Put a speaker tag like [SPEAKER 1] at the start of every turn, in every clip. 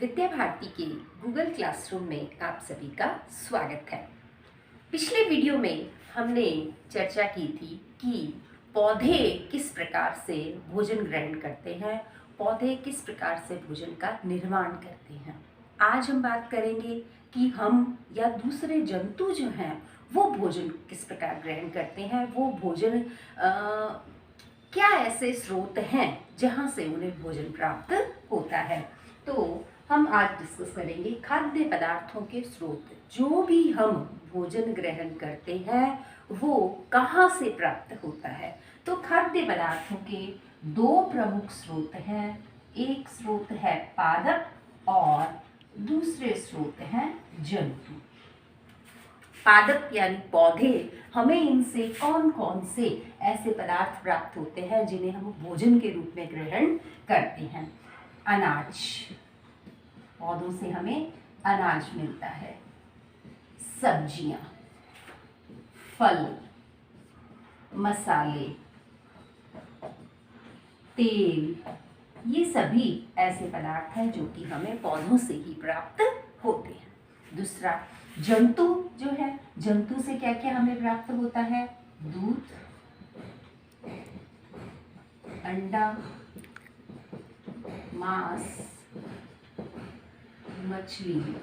[SPEAKER 1] विद्या भारती के Google classroom में आप सभी का स्वागत है। पिछले वीडियो में हमने चर्चा की थी कि पौधे किस प्रकार से भोजन ग्रहण करते हैं, पौधे किस प्रकार से भोजन का निर्माण करते हैं। आज हम बात करेंगे कि हम या दूसरे जंतु जो हैं वो भोजन किस प्रकार ग्रहण करते हैं, वो भोजन क्या ऐसे स्रोत हैं जहाँ से उन्हें भोजन प्राप्त होता है। तो हम आज डिस्कस करेंगे खाद्य पदार्थों के स्रोत। जो भी हम भोजन ग्रहण करते हैं वो कहाँ से प्राप्त होता है। तो खाद्य पदार्थों के दो प्रमुख स्रोत हैं। एक स्रोत है पादप और दूसरे स्रोत हैं जंतु। पादप यानी पौधे, हमें इनसे कौन कौन से ऐसे पदार्थ प्राप्त होते हैं जिन्हें हम भोजन के रूप में ग्रहण करते हैं। अनाज, पौधों से हमें अनाज मिलता है। सब्जियां, फल, मसाले, तेल, ये सभी ऐसे पदार्थ हैं जो कि हमें पौधों से ही प्राप्त होते हैं। दूसरा जंतु जो है, जंतु से क्या क्या हमें प्राप्त होता है। दूध, अंडा, मांस, मछली,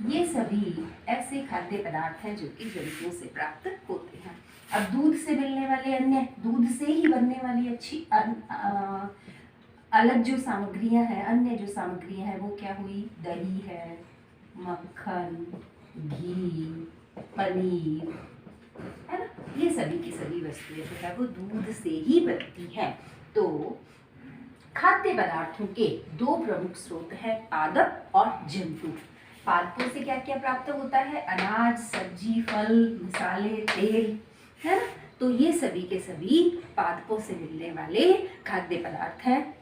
[SPEAKER 1] ये सभी ऐसे खाद्य पदार्थ हैं जो कि जंतुओं से प्राप्त होते हैं। अब दूध से मिलने वाले अन्य, दूध से ही बनने वाली अच्छी अलग जो सामग्रियां हैं, अन्य जो सामग्रियां हैं वो क्या हुई। दही है, मक्खन, घी, पनीर, है ना। ये सभी की सभी वस्तुएं जो है वो दूध से ही बनती हैं। तो खाद्य पदार्थों के दो प्रमुख स्रोत हैं, पादप और जंतु। पादपों से क्या क्या प्राप्त होता है। अनाज, सब्जी, फल, मसाले, तेल, है ना। तो ये सभी के सभी पादपों से मिलने वाले खाद्य पदार्थ हैं।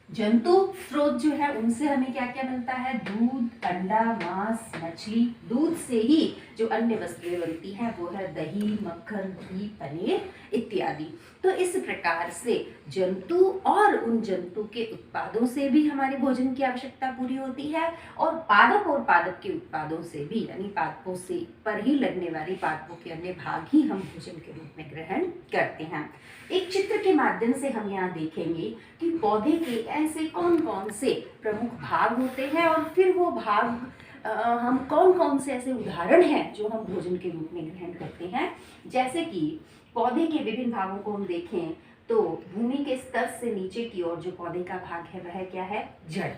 [SPEAKER 1] जंतु स्रोत जो है उनसे हमें क्या क्या मिलता है। दूध, अंडा, मांस, मछली। दूध से ही जो अन्य वस्तुएं बनती हैं वो है दही, मक्खन, घी, पनीर इत्यादि। तो इस प्रकार से जंतु और उन जंतु के उत्पादों से भी हमारे भोजन की आवश्यकता पूरी होती है, और पादप के उत्पादों से भी, यानी पादपों से पर ही लगने वाली पादपों के अन्य भाग ही हम भोजन के रूप में ग्रहण करते हैं। एक चित्र के माध्यम से हम यहाँ देखेंगे कि पौधे के ऐसे कौन कौन से प्रमुख भाग होते हैं, और फिर वो भाग हम कौन कौन से ऐसे उदाहरण हैं जो हम भोजन के रूप में ग्रहण करते हैं। जैसे कि पौधे के विभिन्न भागों को हम देखें तो भूमि के स्तर से नीचे की ओर जो पौधे का भाग है वह क्या है। जड़,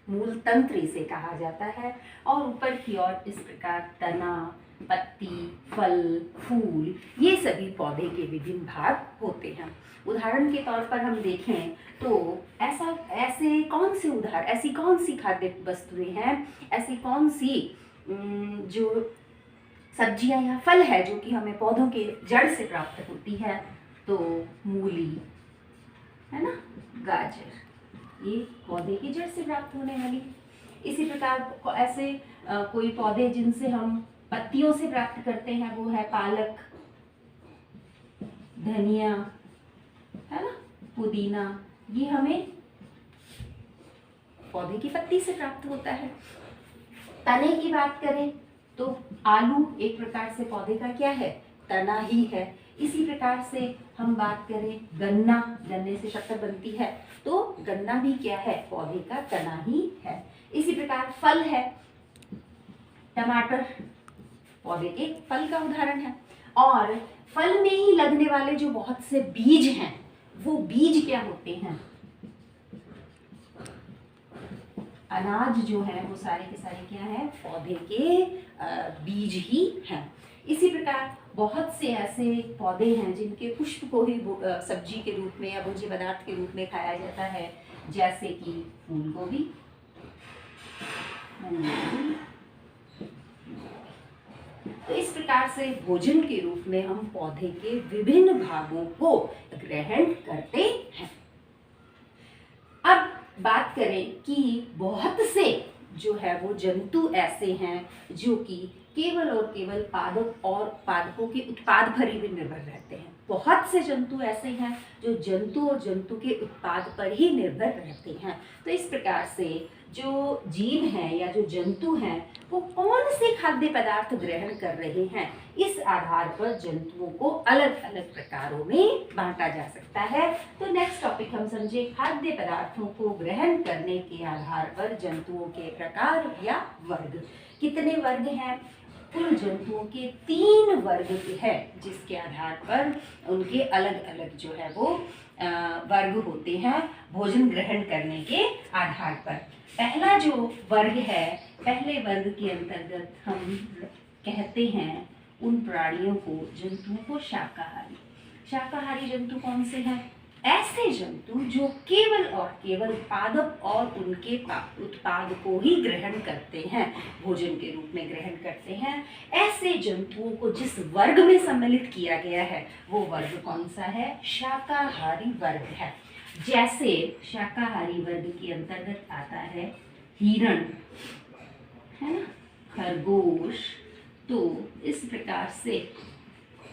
[SPEAKER 1] मूल तंत्र इसे कहा जाता है। और ऊपर की ओर इस प्रकार तना, पत्ती, फल, फूल, ये सभी पौधे के विभिन्न भाग होते हैं। उदाहरण के तौर पर हम देखें तो ऐसी कौन सी खाद्य वस्तुएं हैं, ऐसी कौन सी जो सब्जियां या फल है जो कि हमें पौधों के जड़ से प्राप्त होती है। तो मूली, है ना, गाजर, ये पौधे की जड़ से प्राप्त होने वाली। इसी प्रकार ऐसे कोई पौधे जिनसे हम पत्तियों से प्राप्त करते हैं वो है पालक, धनिया, है ना, पुदीना, ये हमें पौधे की पत्ती से प्राप्त होता है। तने की बात करें तो आलू एक प्रकार से पौधे का क्या है, तना ही है। इसी प्रकार से हम बात करें गन्ना, गन्ने से शक्कर बनती है तो गन्ना भी क्या है, पौधे का तना ही है। इसी प्रकार फल है, टमाटर पौधे के फल का उदाहरण है। और फल में ही लगने वाले जो बहुत से बीज हैं वो बीज क्या होते हैं। अनाज जो है वो सारे के सारे क्या है, पौधे के बीज ही हैं। इसी प्रकार बहुत से ऐसे पौधे हैं जिनके पुष्प को ही सब्जी के रूप में या भोज्य पदार्थ के रूप में खाया जाता है, जैसे कि फूल गोभी, तो इस प्रकार से भोजन के रूप में हम पौधे के विभिन्न भागों को ग्रहण करते हैं। अब बात करें कि बहुत से जो है वो जंतु ऐसे हैं जो कि केवल और केवल पादप और पादपों के उत्पाद पर ही निर्भर रहते हैं। बहुत से जंतु ऐसे हैं जो जंतु और जंतु के उत्पाद पर ही निर्भर रहते हैं। तो इस प्रकार से जो जीव हैं या जो जंतु हैं वो कौन से खाद्य पदार्थ ग्रहण कर रहे हैं, इस आधार पर जंतुओं को अलग अलग प्रकारों में बांटा जा सकता है। तो नेक्स्ट टॉपिक हम समझे खाद्य पदार्थों को ग्रहण करने के आधार पर जंतुओं के प्रकार या वर्ग। कितने वर्ग हैं? कुल जंतुओं के 3 वर्ग है, जिसके आधार पर उनके अलग अलग जो है वो वर्ग होते हैं भोजन ग्रहण करने के आधार पर। पहला जो वर्ग है, पहले वर्ग के अंतर्गत हम कहते हैं उन प्राणियों को, जंतुओं को शाकाहारी। शाकाहारी जंतु कौन से हैं? ऐसे जंतु जो केवल और केवल पादप और उनके उत्पाद को ही ग्रहण करते हैं, भोजन के रूप में ग्रहण करते हैं। ऐसे जंतुओं को जिस वर्ग में सम्मिलित किया गया है वो वर्ग कौन सा है? शाकाहारी वर्ग है। जैसे शाकाहारी वर्ग के अंतर्गत आता है हिरण, है ना, खरगोश। तो इस प्रकार से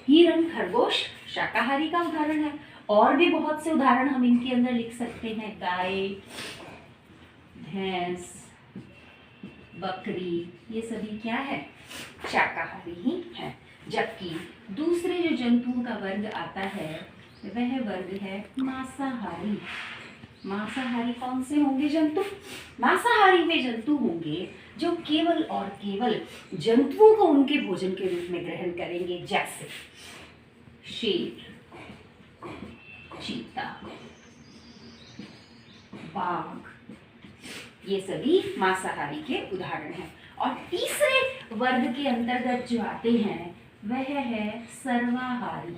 [SPEAKER 1] हिरण, खरगोश शाकाहारी का उदाहरण है। और भी बहुत से उदाहरण हम इनके अंदर लिख सकते हैं। गाय, भैंस, बकरी, ये सभी क्या है? शाकाहारी ही है। जबकि दूसरे जो जंतुओं का वर्ग आता है वह वर्ग है मांसाहारी। मांसाहारी कौन से होंगे जंतु? मांसाहारी वे जंतु होंगे जो केवल और केवल जंतुओं को उनके भोजन के रूप में ग्रहण करेंगे, जैसे शेर, चीता, बाघ, ये सभी मांसाहारी के उदाहरण हैं। और तीसरे वर्ग के अंतर्गत जो आते हैं वह है सर्वाहारी।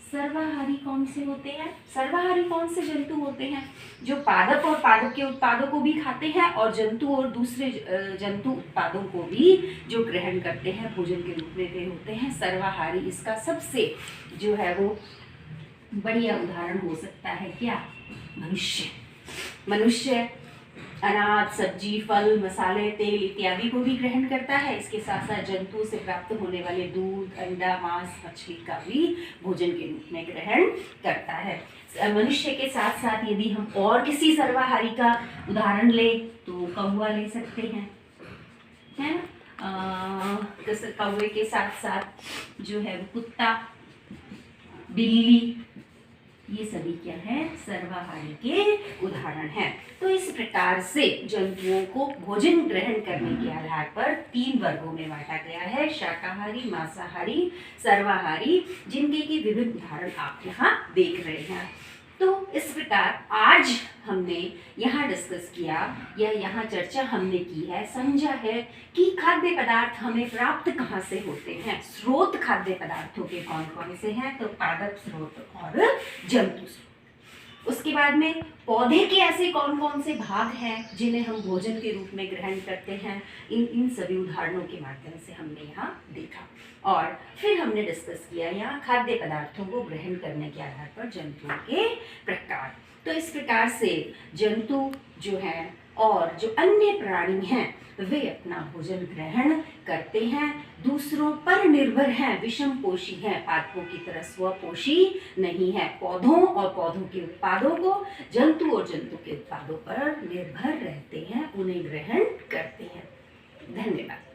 [SPEAKER 1] सर्वाहारी कौन से होते हैं? सर्वाहारी कौन से जंतु होते हैं? जो पादप और पादप के उत्पादों को भी खाते हैं और जंतु और दूसरे जंतु उत्पादों को भी जो ग्रहण करते हैं भोजन के रूप में, वे होते हैं सर्वाहारी। इसका सबसे जो है वो बढ़िया उदाहरण हो सकता है क्या? मनुष्य। मनुष्य अनाज, सब्जी, फल, मसाले, तेल इत्यादि को भी ग्रहण करता है। इसके साथ साथ जंतुओं से प्राप्त होने वाले दूध, अंडा, मांस, मछली का भी भोजन के रूप में ग्रहण करता है। मनुष्य के साथ साथ यदि हम और किसी सर्वाहारी का उदाहरण ले तो कौवा ले सकते हैं, है ना। कौवे के साथ साथ जो है कुत्ता, बिल्ली, ये सभी क्या है? सर्वाहारी के उदाहरण हैं। तो इस प्रकार से जंतुओं को भोजन ग्रहण करने के आधार पर 3 वर्गों में बांटा गया है, शाकाहारी, मांसाहारी, सर्वाहारी, जिनके की विभिन्न उदाहरण आप यहाँ देख रहे हैं। तो इस प्रकार आज हमने यहाँ डिस्कस किया या यहाँ चर्चा हमने की है, समझा है कि खाद्य पदार्थ हमें प्राप्त कहाँ से होते हैं। स्रोत खाद्य पदार्थों के कौन कौन से हैं? तो पादप स्रोत और जंतु स्रोत। उसके बाद में पौधे के ऐसे कौन कौन से भाग हैं जिन्हें हम भोजन के रूप में ग्रहण करते हैं, इन सभी उदाहरणों के माध्यम से हमने यहाँ देखा। और फिर हमने डिस्कस किया यहाँ खाद्य पदार्थों को ग्रहण करने के आधार पर जंतुओं के प्रकार। तो इस प्रकार से जंतु जो हैं और जो अन्य प्राणी हैं वे अपना भोजन ग्रहण करते हैं, दूसरों पर निर्भर हैं, विषम पोषी हैं, पादपों की तरह स्वपोषी नहीं है। पौधों और पौधों के उत्पादों को जंतु और जंतु के उत्पादों पर निर्भर रहते हैं, उन्हें ग्रहण करते हैं। धन्यवाद।